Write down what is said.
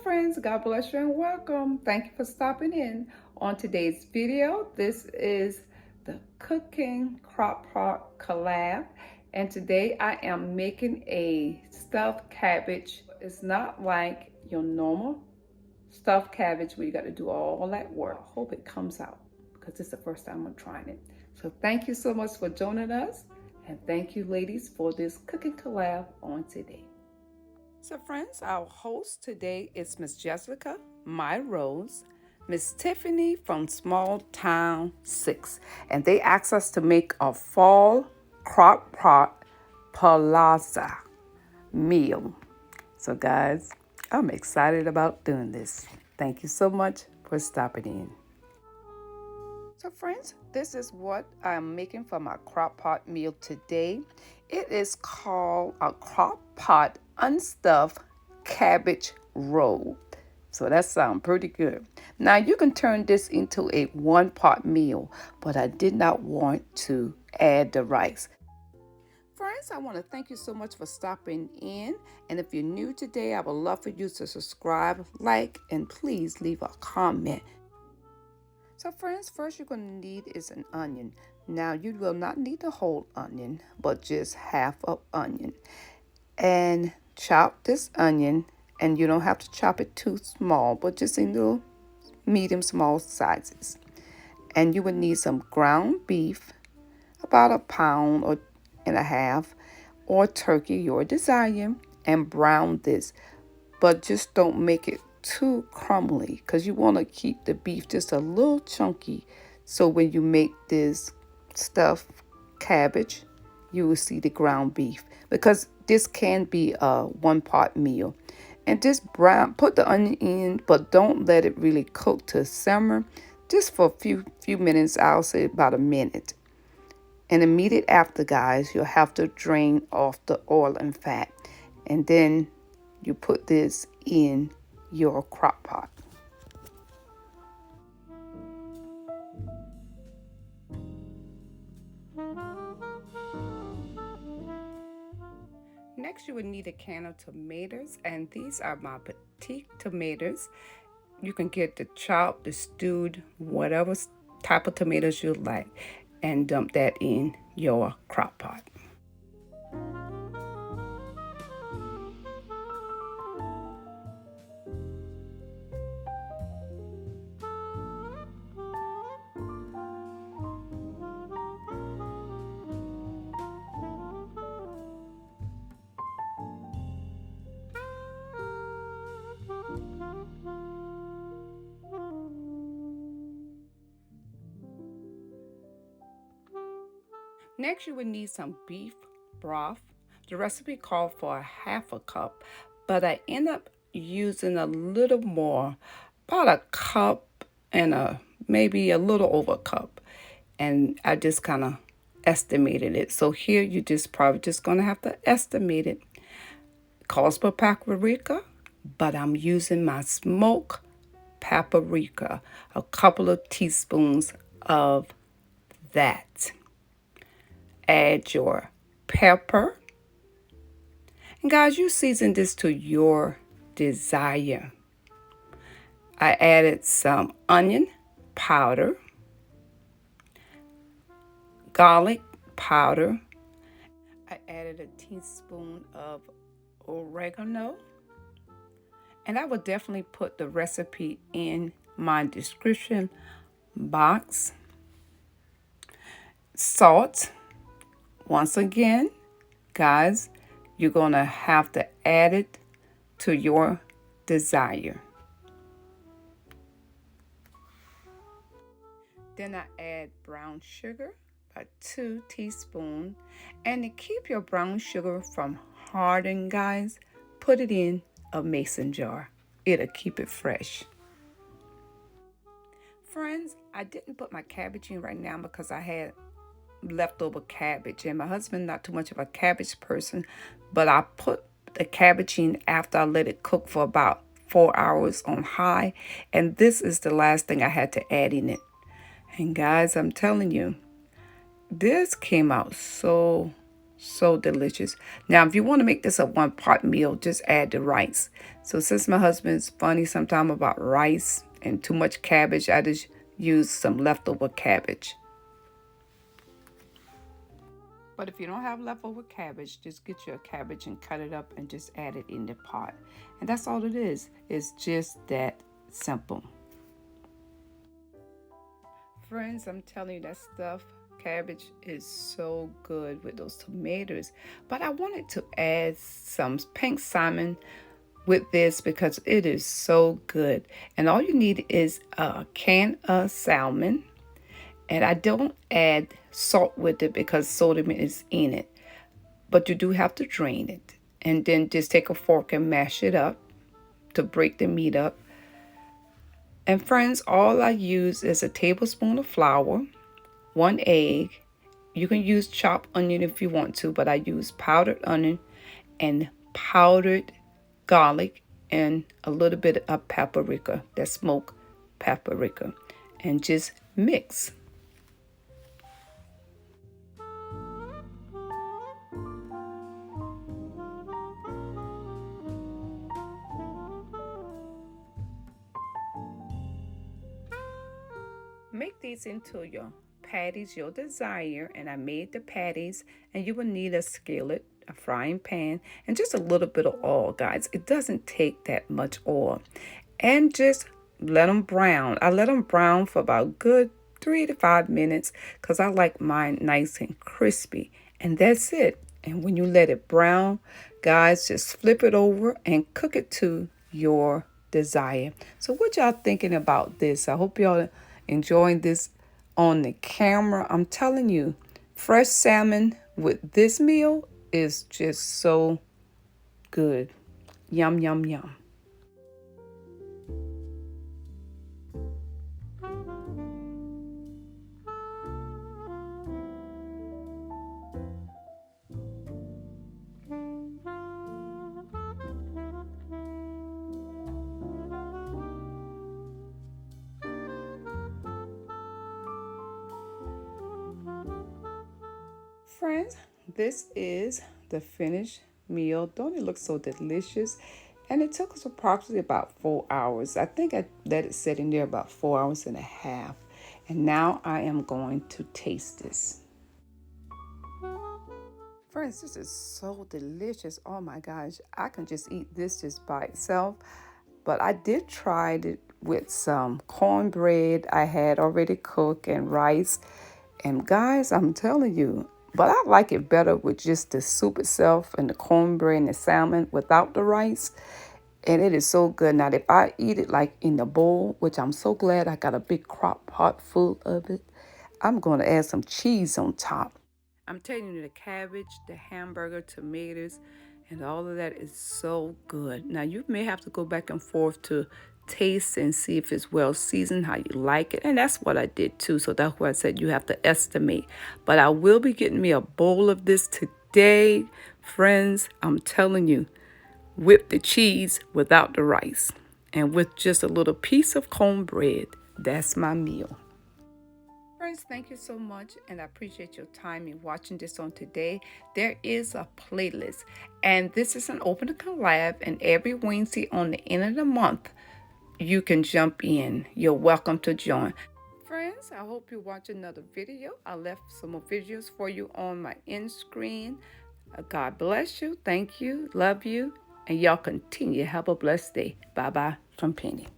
friends, God bless you and welcome. Thank you for stopping in. On today's video, this is the cooking crock pot collab, and today I am making a stuffed cabbage. It's not like your normal stuffed cabbage where you got to do all that work. I hope it comes out because this is the first time I'm trying it. So thank you so much for joining us, and thank you ladies for this cooking collab on today. So friends, our host today is Miss Jessica, My Rose, Miss Tiffany from Small Town 6, and they asked us to make a fall CrockPot Palazzo meal. So guys, I'm excited about doing this. Thank you so much for stopping in. So friends, this is what I'm making for my crock pot meal today. It is called a crock pot unstuffed cabbage roll. So that sounds pretty good. Now you can turn this into a one-pot meal, but I did not want to add the rice. Friends, I want to thank you so much for stopping in. And if you're new today, I would love for you to subscribe, like, and please leave a comment. So friends, first you're going to need is an onion. Now you will not need the whole onion, but just half of onion. And chop this onion, and you don't have to chop it too small, but just in little medium small sizes. And you would need some ground beef, about 1.5 pounds, or turkey, your desire, and brown this. But just don't make it too crumbly because you want to keep the beef just a little chunky, so when you make this stuffed cabbage you will see the ground beef, because this can be a one-pot meal. And just put the onion in, but don't let it really cook to simmer, just for a few minutes. I'll say about a minute. And immediate after, guys, you'll have to drain off the oil and fat, and then you put this in your crock pot. Next, you would need a can of tomatoes, and these are my petite tomatoes. You can get the chopped, the stewed, whatever type of tomatoes you like, and dump that in your crock pot. Next, you would need some beef broth. The recipe called for 1/2 cup, but I end up using a little more, about 1 cup and maybe a little over 1 cup. And I just kind of estimated it. So here you probably just going to have to estimate it. It calls for paprika, but I'm using my smoked paprika, a couple of teaspoons of that. Add your pepper. And guys, you season this to your desire. I added some onion powder, garlic powder. I added a teaspoon of oregano. And I will definitely put the recipe in my description box. Salt. Once again, guys, you're going to have to add it to your desire. Then I add brown sugar, about 2 teaspoons. And to keep your brown sugar from hardening, guys, put it in a mason jar. It'll keep it fresh. Friends, I didn't put my cabbage in right now because I had leftover cabbage, and my husband not too much of a cabbage person, but I put the cabbage in after I let it cook for about 4 hours on high, and this is the last thing I had to add in it. And guys, I'm telling you, this came out so So delicious. Now, if you want to make this a one-pot meal, just add the rice. So since my husband's funny sometime about rice and too much cabbage, I just use some leftover cabbage. But if you don't have leftover cabbage, just get your cabbage and cut it up and just add it in the pot. And that's all it is. It's just that simple. Friends, I'm telling you, that stuff, cabbage is so good with those tomatoes. But I wanted to add some pink salmon with this because it is so good. And all you need is a can of salmon. And I don't add salt with it because sodium is in it. But you do have to drain it. And then just take a fork and mash it up to break the meat up. And friends, all I use is a tablespoon of flour, 1 egg. You can use chopped onion if you want to, but I use powdered onion and powdered garlic and a little bit of paprika, that smoked paprika, and just mix. Make these into your patties your desire, and I made the patties, and you will need a skillet, a frying pan, and just a little bit of oil, guys. It doesn't take that much oil. And just let them brown. I let them brown for about good 3 to 5 minutes because I like mine nice and crispy. And that's it. And when you let it brown, guys, just flip it over and cook it to your desire. So what y'all thinking about this? I hope y'all enjoying this on the camera. I'm telling you, fresh salmon with this meal is just so good. Yum, yum, yum. Friends, this is the finished meal. Don't it look so delicious? And it took us approximately about 4 hours. I think I let it sit in there about 4 hours and a half. And now I am going to taste this. Friends, this is so delicious. Oh my gosh, I can just eat this just by itself. But I did try it with some cornbread I had already cooked and rice. And guys, I'm telling you, but I like it better with just the soup itself and the cornbread and the salmon without the rice. And it is so good. Now, if I eat it like in the bowl, which I'm so glad I got a big crock pot full of it, I'm going to add some cheese on top. I'm telling you, the cabbage, the hamburger, tomatoes, and all of that is so good. Now, you may have to go back and forth to taste and see if it's well seasoned, how you like it. And that's what I did too. So that's why I said you have to estimate. But I will be getting me a bowl of this today. Friends, I'm telling you, with the cheese without the rice and with just a little piece of cornbread, that's my meal. Friends, thank you so much, and I appreciate your time in watching this on today. There is a playlist, and this is an open collab, and every Wednesday on the end of the month, you can jump in. You're welcome to join. Friends, I hope you watch another video. I left some more videos for you on my end screen. God bless you. Thank you. Love you. And y'all continue. Have a blessed day. Bye-bye from Penny.